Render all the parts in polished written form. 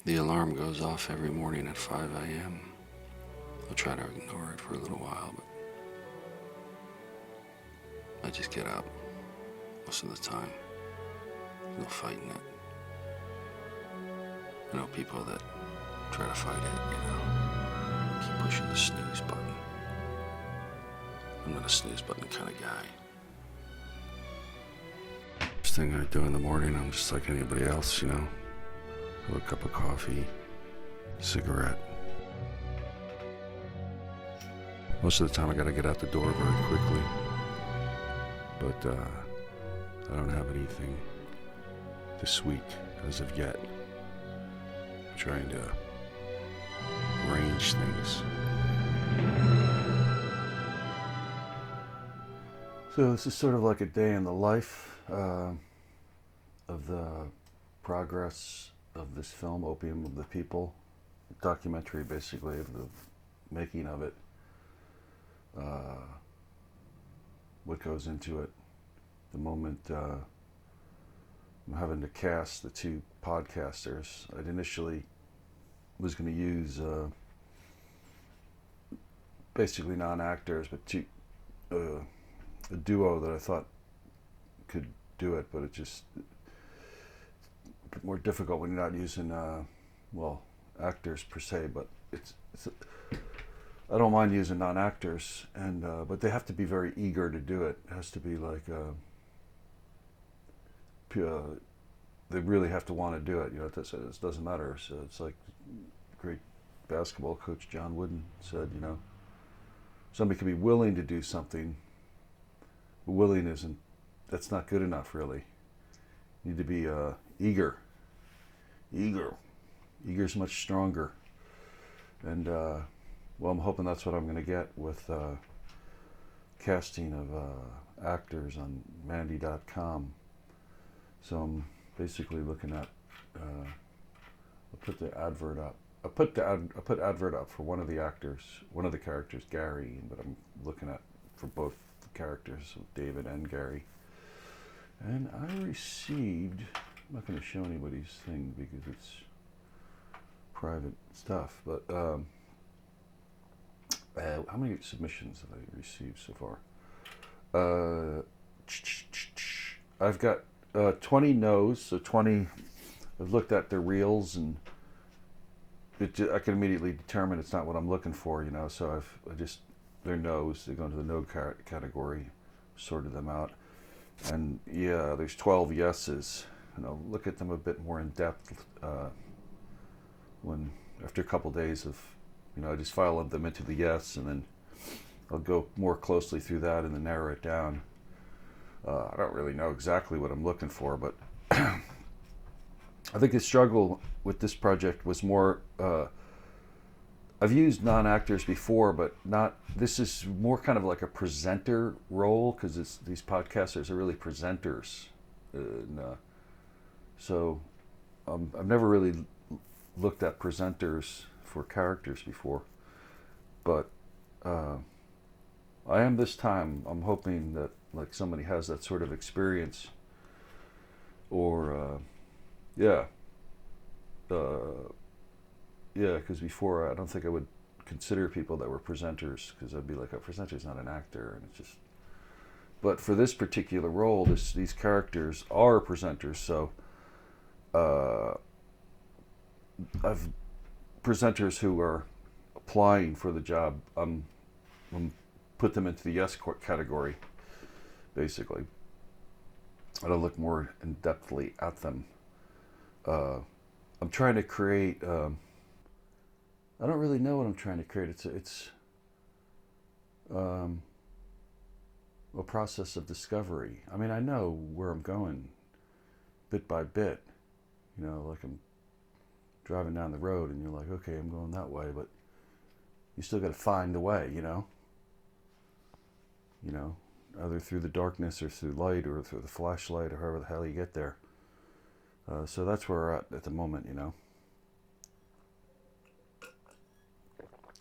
The alarm goes off every morning at 5 a.m. I'll try to ignore it for a little while, but I just get up most of the time. No fighting it. I know people that try to fight it, keep pushing the snooze button. I'm not a snooze button kind of guy. First thing I do in the morning, I'm just like anybody else, have a cup of coffee, cigarette. Most of the time I gotta get out the door very quickly, but I don't have anything this week as of yet. I'm trying to arrange things. So this is sort of like a day in the life of the progress of this film, Opium of the People, a documentary basically of the making of it, what goes into it, the moment I'm having to cast the two podcasters. I'd initially was going to use basically non-actors, but a duo that I thought could do it, but it just more difficult when you're not using actors per se, but it's I don't mind using non-actors, and but they have to be very eager to do it. It has to be like they really have to want to do it. It doesn't matter. So it's like great basketball coach John Wooden said, somebody can be willing to do something, but willing isn't. That's not good enough, really. You need to be eager. Eager's much stronger, and I'm hoping that's what I'm going to get with casting of actors on Mandy.com. So I'm basically looking at. I'll put the advert up. I put advert up for one of the actors, one of the characters, Gary, but I'm looking at for both the characters, David and Gary. And I received. I'm not going to show anybody's thing because it's private stuff. But how many submissions have I received so far? I've got 20 no's, so 20. I've looked at their reels, and I can immediately determine it's not what I'm looking for, So I just their no's. They go into the no category, sorted them out, and there's 12 yeses, and I'll look at them a bit more in depth when after a couple days of, I just file them into the yes, and then I'll go more closely through that and then narrow it down. I don't really know exactly what I'm looking for, but I think the struggle with this project was more, I've used non-actors before, but not, this is more kind of like a presenter role, because these podcasters are really presenters. So I've never really looked at presenters for characters before, but I am this time. I'm hoping that like somebody has that sort of experience, or because before I don't think I would consider people that were presenters, because I'd be like, a presenter's not an actor, and it's just. But for this particular role, these characters are presenters, so I've presenters who are applying for the job. I'm put them into the yes category, basically. I don't look more in depthly at them. I'm trying to create. I don't really know what I'm trying to create. It's a process of discovery. I mean, I know where I'm going, bit by bit. Like I'm driving down the road, and you're like, okay, I'm going that way, but you still got to find the way. Either through the darkness or through light or through the flashlight or however the hell you get there. So that's where we're at the moment,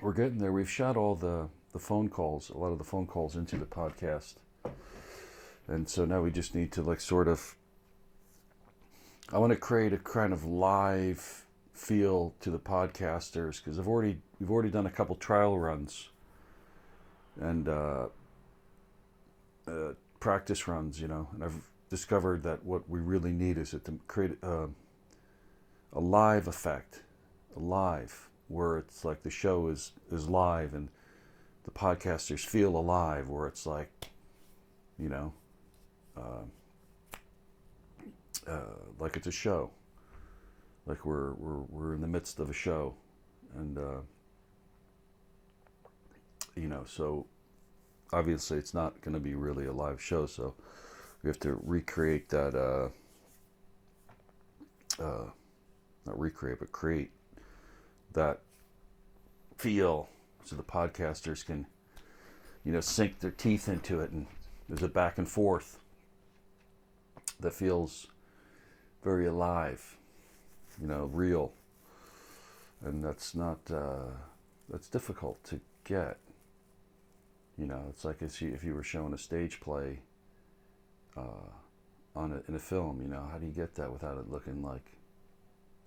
We're getting there. We've shot all the phone calls, a lot of the phone calls into the podcast. And so now we just need to I want to create a kind of live feel to the podcasters, because we've already done a couple trial runs and practice runs, you know, and I've discovered that what we really need is to create a live effect, where it's like the show is live and the podcasters feel alive, where it's like, you know, like it's a show, like we're in the midst of a show, and you know, so obviously it's not going to be really a live show, so we have to recreate that, not recreate, but create that feel, so the podcasters can, you know, sink their teeth into it, and there's a back and forth that feels very alive, you know, real, and that's difficult to get. You know, it's like if you were showing a stage play in a film. You know, how do you get that without it looking like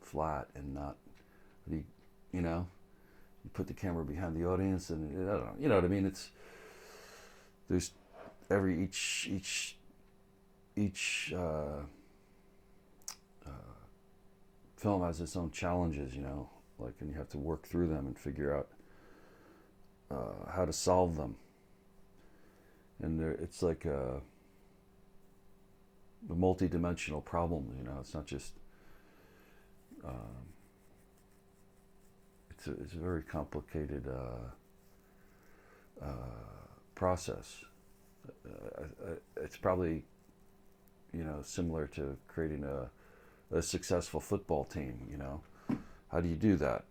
flat and not? How do you know? You put the camera behind the audience, and I don't know. You know what I mean? There's each film has its own challenges. You know, like, and you have to work through them and figure out how to solve them. And it's like a multi-dimensional problem. You know, it's not just. It's a very complicated process. It's probably, you know, similar to creating a successful football team. You know, how do you do that?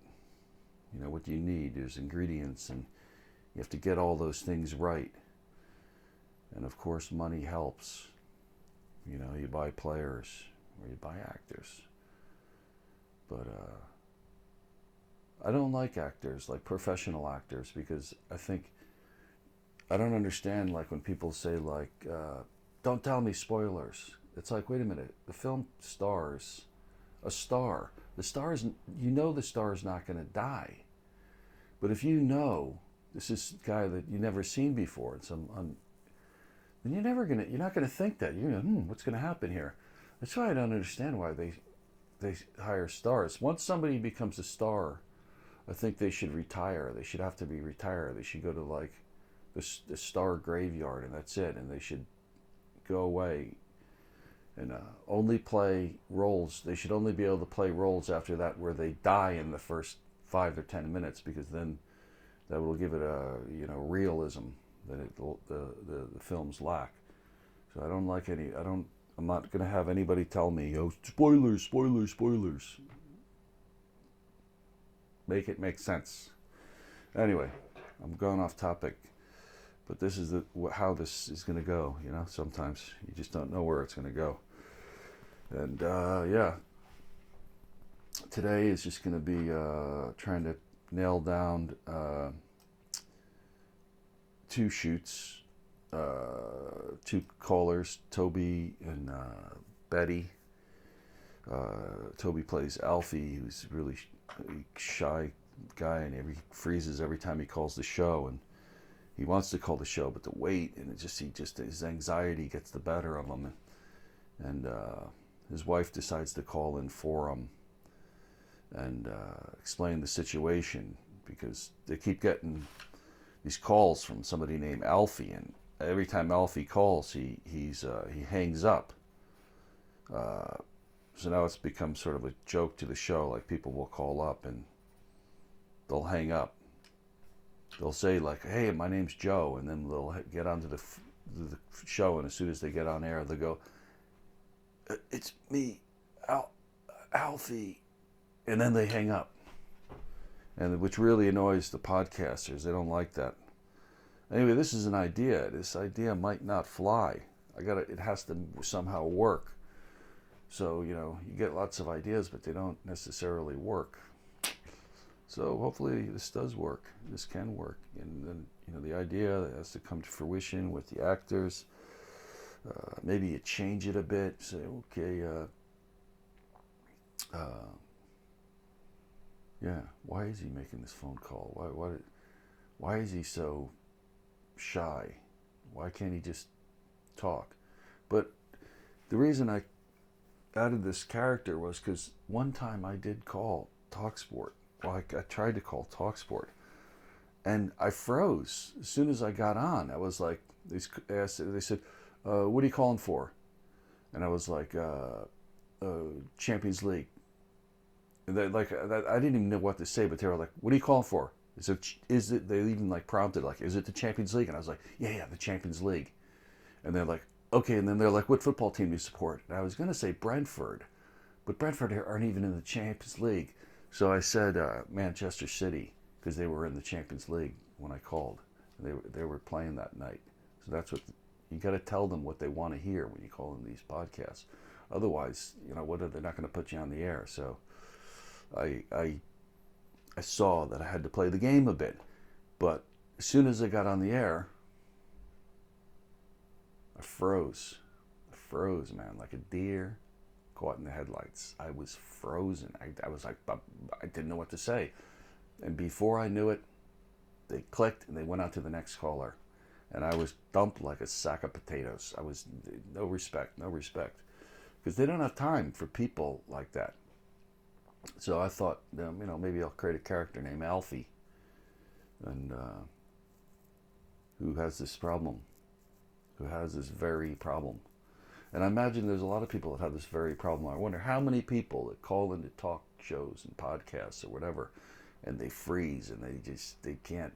You know, what do you need? There's ingredients, and you have to get all those things right. And of course, money helps. You know, you buy players or you buy actors. But I don't like actors, like professional actors, because I don't understand, like, when people say, like, don't tell me spoilers. It's like, wait a minute, the film stars a star. The star is, you know, the star is not going to die. But if you know this is a guy that you've never seen before, then you're not gonna think that. You're gonna, what's gonna happen here? That's why I don't understand why they hire stars. Once somebody becomes a star, I think they should retire. They should have to be retired. They should go to, like, the star graveyard, and that's it. And they should go away and only play roles. They should only be able to play roles after that where they die in the first 5 or 10 minutes, because then that will give it a, you know, realism that the films lack. So I don't like any. I'm not going to have anybody tell me, oh, spoilers, spoilers, spoilers. Make it make sense. Anyway, I'm going off topic, but this is how this is going to go. You know, sometimes you just don't know where it's going to go. And yeah, today is just going to be trying to nail down 2 shoots, 2 callers, Toby and Betty. Toby plays Alfie, who's a really shy guy, and he freezes every time he calls the show, and he wants to call the show, but the wait, and his anxiety gets the better of him, and his wife decides to call in for him and explain the situation, because they keep getting these calls from somebody named Alfie, and every time Alfie calls, he hangs up. So now it's become sort of a joke to the show. Like, people will call up and they'll hang up. They'll say, like, "Hey, my name's Joe," and then they'll get onto the show, and as soon as they get on air, they'll go, "It's me, Alfie," and then they hang up. And which really annoys the podcasters. They don't like that. Anyway, this is an idea. This idea might not fly. It has to somehow work. So, you know, you get lots of ideas, but they don't necessarily work. So hopefully this does work. This can work. And then, you know, the idea has to come to fruition with the actors. Maybe you change it a bit. Say, okay, Yeah. Why is he making this phone call? Why is he so shy? Why can't he just talk? But the reason I added this character was because one time I did call TalkSport. Well, I tried to call TalkSport, and I froze as soon as I got on. I was like, they said, "What are you calling for?" And I was like, "Champions League." And they, like, I didn't even know what to say, but they were like, "What are you calling for?" So is it? They even like prompted, like, "Is it the Champions League?" And I was like, "Yeah, the Champions League." And they're like, "Okay." And then they're like, "What football team do you support?" And I was gonna say Brentford, but Brentford aren't even in the Champions League. So I said Manchester City because they were in the Champions League when I called. They were playing that night. So that's what you got to tell them what they want to hear when you call in these podcasts. Otherwise, they're not going to put you on the air. So I saw that I had to play the game a bit. But as soon as I got on the air, I froze. I froze, man, like a deer caught in the headlights. I was frozen. I was like, I didn't know what to say. And before I knew it, they clicked and they went on to the next caller. And I was dumped like a sack of potatoes. I was no respect. Because they don't have time for people like that. So I thought, maybe I'll create a character named Alfie, and who has this problem, who has this very problem. And I imagine there's a lot of people that have this very problem. I wonder how many people that call into talk shows and podcasts or whatever, and they freeze and they can't